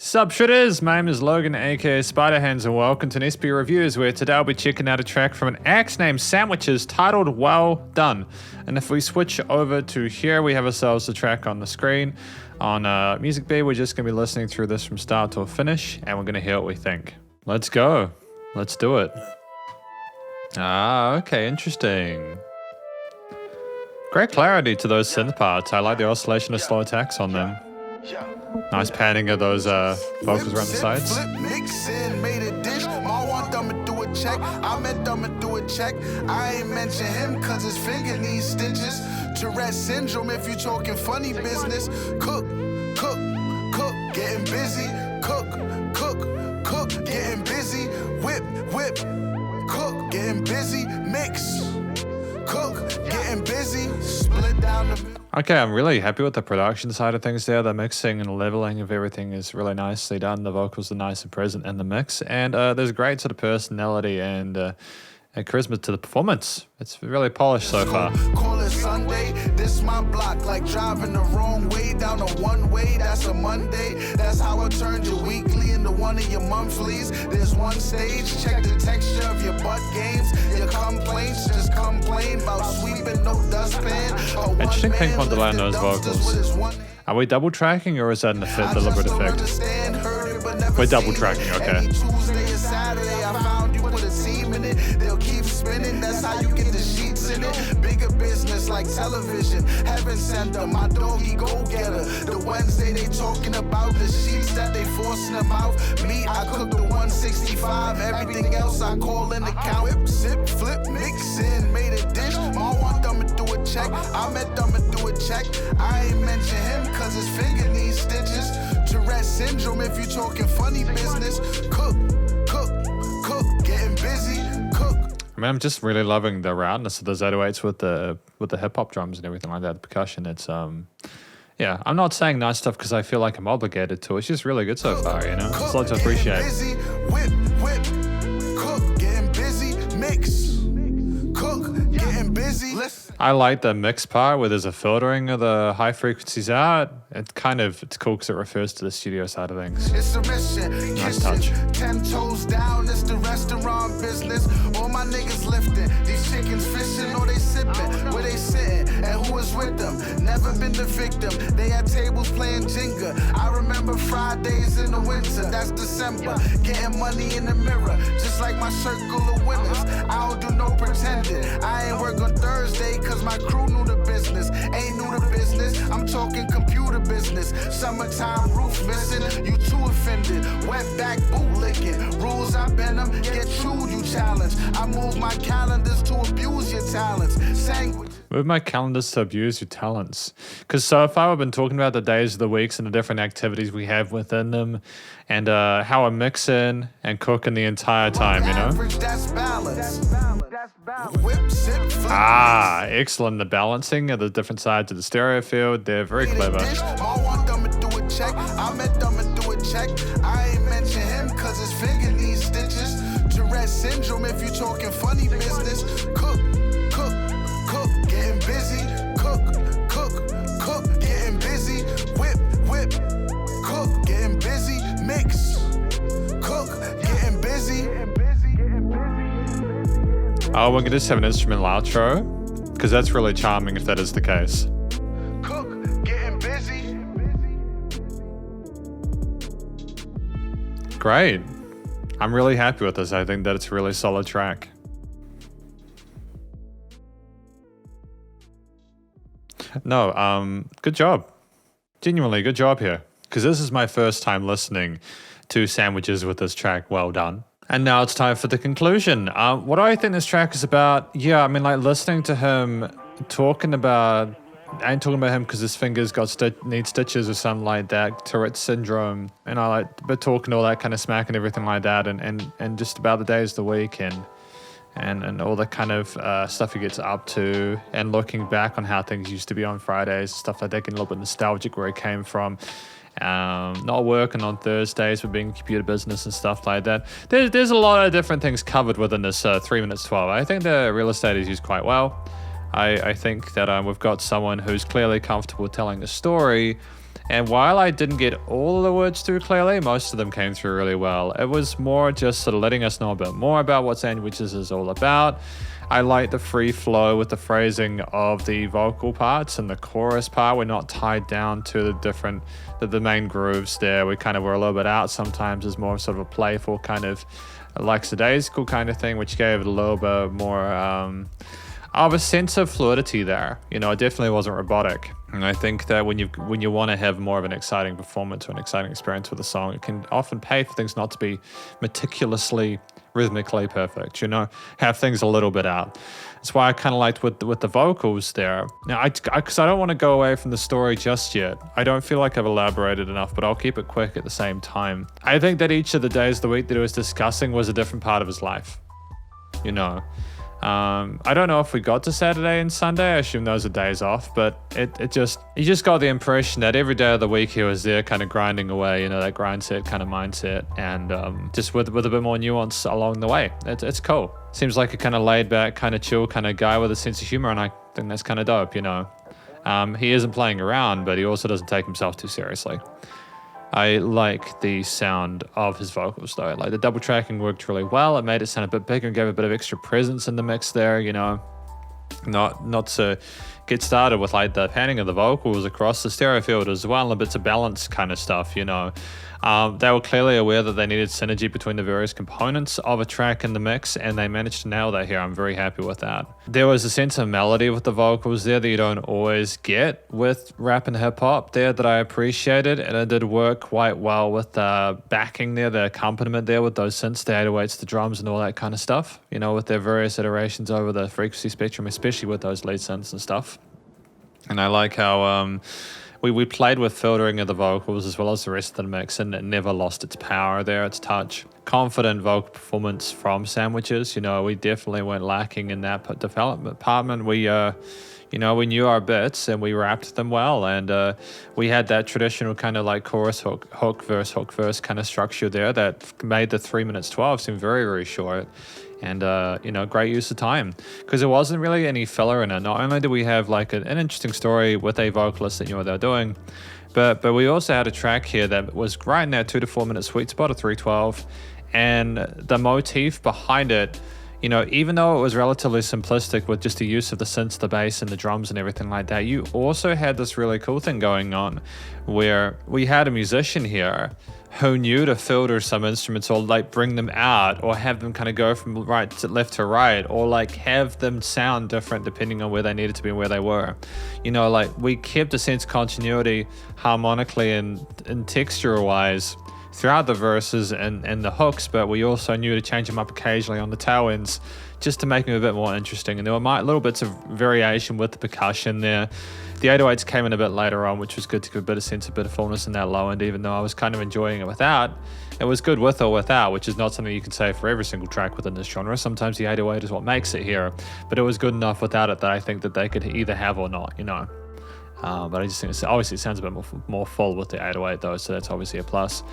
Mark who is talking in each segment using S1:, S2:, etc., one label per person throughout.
S1: Sup Shredders, my name is Logan aka Spiderhands and welcome to an SP Reviews where today I'll be checking out a track from an act named Sandwichez titled Well Done. And if we switch over to here, we have ourselves the track on the screen. On Music B, we're just going to be listening through this from start to finish and we're going to hear what we think. Let's go. Let's do it. Ah, okay, interesting. Great clarity to those synth parts. I like the oscillation of slow attacks on them. Nice panning of those vocals around the sides.
S2: Flip, mix in, made a dish. Ma want them to do a check. I met them to do a check. I ain't mention him cause his finger needs stitches. Tourette's syndrome if you talking funny business. Cook, cook, cook, getting busy. Cook, cook, cook, getting busy. Whip, whip, cook, getting busy. Mix, cook, getting busy. Split down the middle.
S1: Okay, I'm really happy with the production side of things there. The mixing and leveling of everything is really nicely done. The vocals are nice and present in the mix. And there's great sort of personality and charisma to the performance. It's really polished so far.
S2: Call it Sunday, this my block. Like driving the wrong way down a one way, that's a Monday. That's how I turned your weekly into one of your monthlies. There's one stage, check the texture of your butt games. Your complaints, just complain about sweeping no dustpan.
S1: Interesting thing on the line those vocals. Are we double tracking or is that an deliberate effect? We're double tracking, okay.
S2: Tuesday and Saturday, I found you with a team in it. They'll keep spinning, that's how you get the sheets in it. Bigger business like television. Heaven sent them, my doggy go-getter. The Wednesday they talking about the sheets that they forcing them out. Me, I cook the 165. Everything else I call in the count. Whip, sip, flip, mix in, made a dish. Ma want them to do a check. I met them to do a check. I ain't mention him cause his finger needs stitches. Tourette's syndrome if you talking funny business. Cook, cook, cook, getting busy. Cook.
S1: I mean, I'm just really loving the roundness of those 808s with the hip hop drums and everything like that. The percussion, it's yeah. I'm not saying nice stuff because I feel like I'm obligated to. It's just really good so far, you know. It's a lot to appreciate.
S2: Whip, whip, cook, getting busy, mix, cook, getting busy.
S1: I like the mix part where there's a filtering of the high frequencies out. It's cool because it refers to the studio side of things.
S2: It's a mission.
S1: Nice touch.
S2: 10 toes down, it's the restaurant business. All my niggas lifting. These chickens fishing or they sipping. Where they sitting and who is with them. Never been the victim. They had tables playing Jenga. I remember Fridays in the winter. That's December. Getting money in the mirror. Just like my circle of winners. I don't do no pretending. I ain't work on Thursday cause my crew knew the business. Ain't new to business. I'm talking computer business. Summertime roof missing. You too offended. Wet back boot licking. Rules I bend them. Get chewed, you challenge. I move my calendars to abuse your talents. Sandwich.
S1: Move my calendars to abuse your talents. Because so far I've been talking about the days of the weeks and the different activities we have within them and how I mix in and cook in the entire time, you know?
S2: That's balance. Whip, sip, flip.
S1: Ah, excellent. The balancing of the different sides of the stereo field, they're very clever.
S2: I want them to do a check. I met them to do a check. I ain't mention him cause his finger needs stitches. Tourette's syndrome if you talking funny business. Cook, cook, cook, getting busy. Cook, cook, cook, getting busy. Whip, whip, cook, getting busy. Mix, cook, getting busy.
S1: Oh, we're going to just have an instrumental outro because that's really charming if that is the case.
S2: Cook, getting busy.
S1: Great. I'm really happy with this. I think that it's a really solid track. No, good job. Genuinely, good job here. Because this is my first time listening to Sandwichez with this track. Well done. And now it's time for the conclusion. What do I think this track is about? Yeah, I mean, like listening to him talking about, I ain't talking about him because his fingers need stitches or something like that, Tourette's syndrome, and I like, but talking all that kind of smack and everything like that, and just about the days of the week and all the kind of stuff he gets up to, and looking back on how things used to be on Fridays, stuff like that, getting a little bit nostalgic where it came from. Not working on Thursdays for being computer business and stuff like that. There's a lot of different things covered within this 3 minutes 12. I think the real estate is used quite well. I think that we've got someone who's clearly comfortable telling a story And while I didn't get all of the words through clearly, most of them came through really well. It was more just sort of letting us know a bit more about what Sandwichez is all about. I like the free flow with the phrasing of the vocal parts and the chorus part. We're not tied down to the main grooves there. We kind of were a little bit out sometimes as more sort of a playful kind of lackadaisical kind of thing, which gave it a little bit more of a sense of fluidity there. You know, it definitely wasn't robotic. And I think that when you want to have more of an exciting performance or an exciting experience with a song, it can often pay for things not to be meticulously rhythmically perfect, you know, have things a little bit out. That's why I kind of liked with the vocals there. Now, because I don't want to go away from the story just yet. I don't feel like I've elaborated enough, but I'll keep it quick at the same time. I think that each of the days of the week that he was discussing was a different part of his life, you know. I don't know if we got to Saturday and Sunday. I assume those are days off, but you just got the impression that every day of the week he was there kind of grinding away, you know, that grind set kind of mindset, and just with a bit more nuance along the way. It's cool. Seems like a kind of laid back, kind of chill kind of guy with a sense of humor, and I think that's kind of dope, you know. He isn't playing around, but he also doesn't take himself too seriously. I like the sound of his vocals though. Like the double tracking worked really well. It made it sound a bit bigger and gave a bit of extra presence in the mix there, you know. Not to get started with like the panning of the vocals across the stereo field as well, and a bit of balance kind of stuff, you know. They were clearly aware that they needed synergy between the various components of a track in the mix, and they managed to nail that here. I'm very happy with that. There was a sense of melody with the vocals there that you don't always get with rap and hip hop there that I appreciated, and it did work quite well with the backing there, the accompaniment there with those synths, the 808s, the drums, and all that kind of stuff, you know, with their various iterations over the frequency spectrum, especially with those lead synths and stuff. And I like how we played with filtering of the vocals as well as the rest of the mix, and it never lost its power there, its touch. Confident vocal performance from Sandwichez. You know, we definitely weren't lacking in that development department. We we knew our bits and we rapped them well, and we had that traditional kind of like chorus hook verse kind of structure there that made the 3 minutes 12 seem very, very short. And, great use of time, because there wasn't really any filler in it. Not only did we have like an interesting story with a vocalist that knew what they were doing, but we also had a track here that was right in that 2 to 4 minute sweet spot of 312. And the motif behind it, you know, even though it was relatively simplistic with just the use of the synths, the bass and the drums and everything like that, you also had this really cool thing going on where we had a musician here who knew to filter some instruments or like bring them out or have them kind of go from left to right, or like have them sound different depending on where they needed to be and where they were. You know, like we kept a sense of continuity harmonically and texture wise throughout the verses and the hooks, but we also knew to change them up occasionally on the tail ends just to make them a bit more interesting. And there were little bits of variation with the percussion there. The 808s came in a bit later on, which was good to give a bit of sense, a bit of fullness in that low end, even though I was kind of enjoying it without. It was good with or without, which is not something you can say for every single track within this genre. Sometimes the 808 is what makes it here, but it was good enough without it that I think that they could either have or not, you know. But I just think obviously it sounds a bit more full with the 808 though, so that's obviously a plus.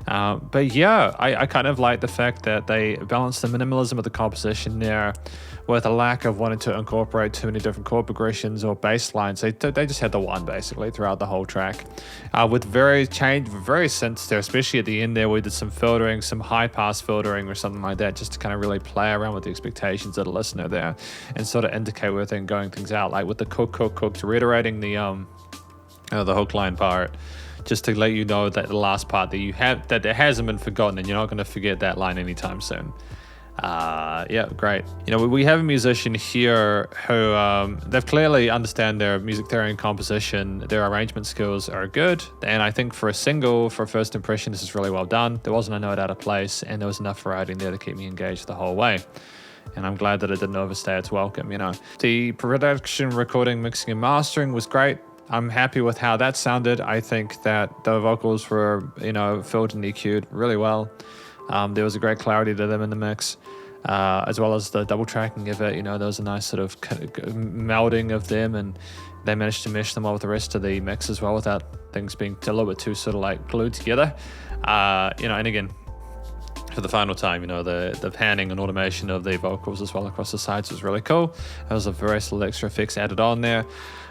S1: But yeah, I kind of like the fact that they balanced the minimalism of the composition there with a lack of wanting to incorporate too many different chord progressions or bass lines. They just had the one basically throughout the whole track, with very synths there, especially at the end there. We did some filtering, some high pass filtering or something like that, just to kind of really play around with the expectations of the listener there and sort of indicate where they're going things out, like with the cook, reiterating the hook line part, just to let you know that the last part that you have, that it hasn't been forgotten and you're not going to forget that line anytime soon. Yeah, great. You know, we have a musician here who they've clearly understand their music theory and composition. Their arrangement skills are good, and I think for a single, for a first impression, this is really well done. There wasn't a note out of place, and there was enough variety in there to keep me engaged the whole way. And I'm glad that it didn't overstay its welcome, you know. The production, recording, mixing, and mastering was great. I'm happy with how that sounded. I think that the vocals were, filled and EQ'd really well. There was a great clarity to them in the mix, as well as the double tracking of it. There was a nice sort of melding of them, and they managed to mesh them well with the rest of the mix as well without things being a little bit too sort of like glued together. And again, for the final time, the panning and automation of the vocals as well across the sides was really cool. There was a various little extra effects added on there.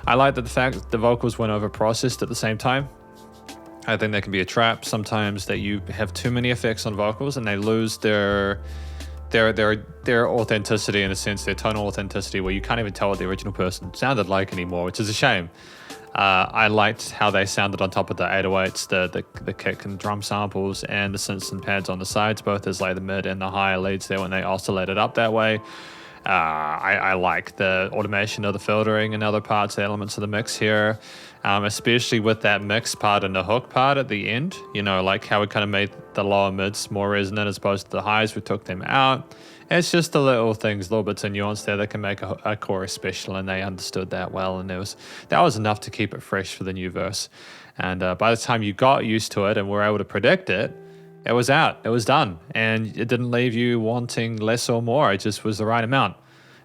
S1: I like that the fact that the vocals weren't over processed at the same time. I think there can be a trap sometimes that you have too many effects on vocals and they lose their authenticity, in a sense, their tonal authenticity, where you can't even tell what the original person sounded like anymore, which is a shame. I liked how they sounded on top of the 808s, the kick and drum samples, and the synths and pads on the sides, both as like the mid and the higher leads there when they oscillated up that way. I like the automation of the filtering and other parts, elements of the mix here, especially with that mix part and the hook part at the end, you know, like how we kind of made the lower mids more resonant as opposed to the highs. We took them out. It's just the little things, little bits of nuance there that can make a chorus special, and they understood that well, and that was enough to keep it fresh for the new verse. And by the time you got used to it and were able to predict it, it was out, it was done, and it didn't leave you wanting less or more. It just was the right amount.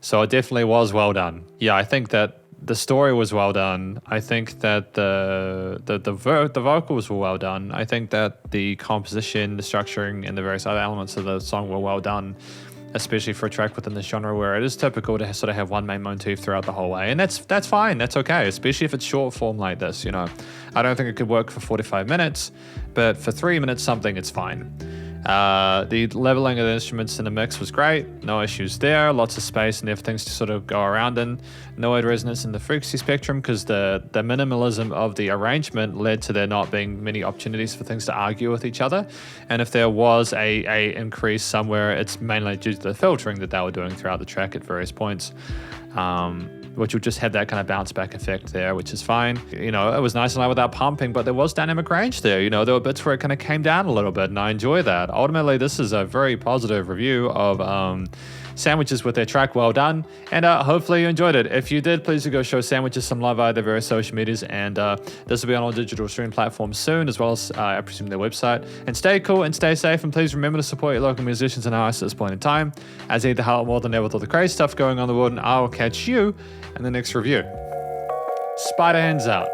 S1: So it definitely was well done. Yeah, I think that the story was well done. I think that the vocals were well done. I think that the composition, the structuring, and the various other elements of the song were well done, especially for a track within this genre where it is typical to sort of have one main motif throughout the whole way. And that's fine, that's okay, especially if it's short form like this, you know. I don't think it could work for 45 minutes, but for 3 minutes something, it's fine. The leveling of the instruments in the mix was great, no issues there, lots of space and everything to sort of go around in. No wide resonance in the frequency spectrum because the minimalism of the arrangement led to there not being many opportunities for things to argue with each other. And if there was a increase somewhere, it's mainly due to the filtering that they were doing throughout the track at various points. Which will just have that kind of bounce back effect there, which is fine. You know, it was nice and loud without pumping, but there was dynamic range there. You know, there were bits where it kind of came down a little bit, and I enjoy that. Ultimately, this is a very positive review of Sandwichez with their track Well Done, and hopefully you enjoyed it. If you did, please do go show Sandwichez some love via their various social medias, and this will be on all digital streaming platforms soon, as well as, I presume, their website. And stay cool and stay safe, and please remember to support your local musicians and artists at this point in time, as they need the help more than ever with all the crazy stuff going on in the world, and I'll catch you in the next review. Spiderhands out.